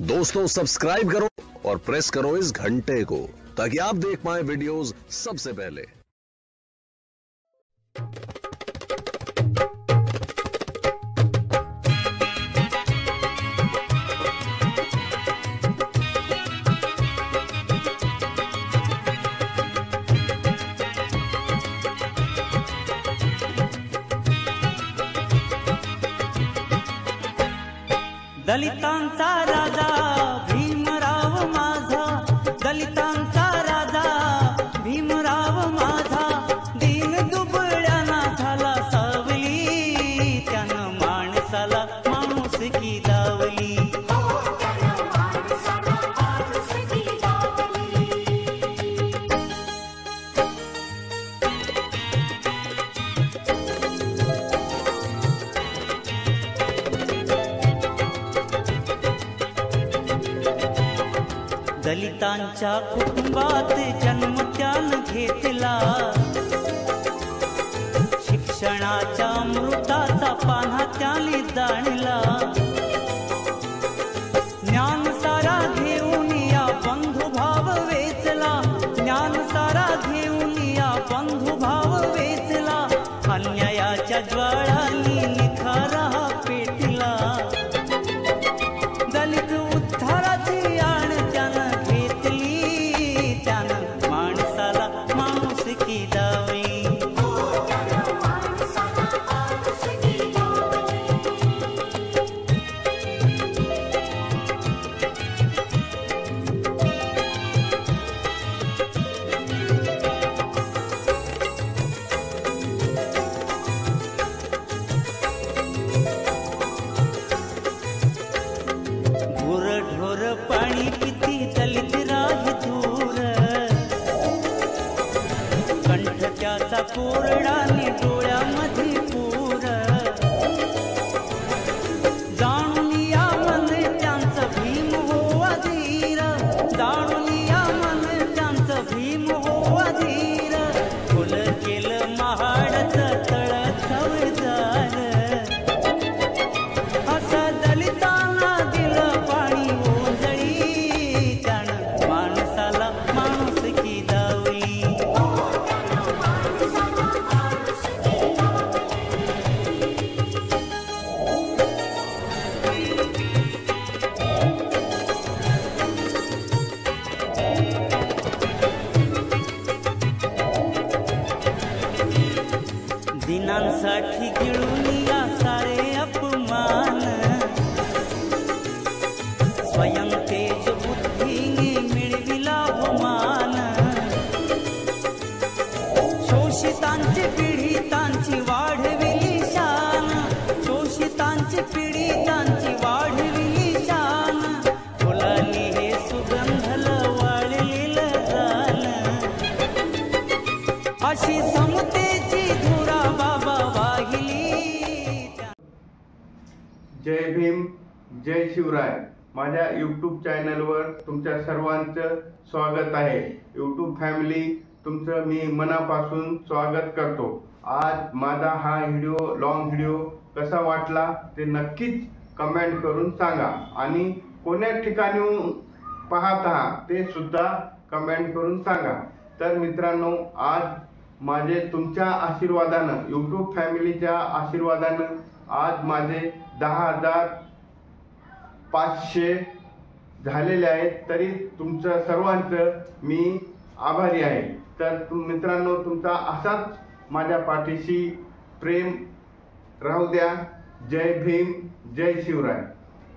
दोस्तों सब्सक्राइब करो और प्रेस करो इस घंटे को ताकि आप देख पाए वीडियोस सबसे पहले। दलितांचा राजा भीमराव माझा, दलितांचा राजा भीमराव माझा, दीन दुबळ्याना झाला सावली, त्यानं माणसाला माणुसकी दावली। दलितांच्या कुटुंबात जन्म त्यानं घेतला, शिक्षणाच्या अमृताचा पान्हा त्याने जाणला, ज्ञान सारा घेऊन या बंधुभाव वेचला, ज्ञान सारा घेऊन या बंधुभाव वेचला, अन्यायाच्या ज्वाळांनी निखारा पेटला, दलित उद्धाराची आण पाणी पिती दलित राही दूर, कंठ त्याचा कोरडाने डोळ्यामध्ये पूर, जाणून या मन त्यांचं भीम हो अधीर, जाणून या मन त्यांचं भीम हो अधीर, फुल केलं महाडचं तळ चवदार, असं दलितांना दिलं पाणी दिनांसाठी गिळून या सारे अपमान, स्वयं तेज बुद्धीने मिळविला बहुमान, शोषितांची पीडितांची वाढविली शान, शोषितांची पीडितांची वाढविली शान, फुलांनी हे सुगंधल वाळलेलं रान, अशी समतेची धुरा बाबा वाहिली। जय भीम जय शिवराय। माझ्या यूट्यूब चॅनलवर तुमच्या सर्वांचं स्वागत आहे। यूट्यूब फॅमिली तुमचं मी मनापासून स्वागत करतो। आज माझा हा व्हिडिओ लॉंग व्हिडिओ कसा वाटला ते नक्कीच कमेंट करून सांगा आणि कोण्या ठिकाणी पाहत आहात ते सुद्धा कमेंट करून सांगा। तर मित्रांनो, आज माझे तुमच्या आशीर्वादानं, यूट्यूब फॅमिलीच्या आशीर्वादानं आज माझे 10,500 झालेले आहेत, तरी तुमचं सर्वांचं मी आभारी आहे। तर मित्रांनो, तुमचा असाच माझ्या पाठीशी प्रेम राहू द्या। जय भीम जय शिवराय।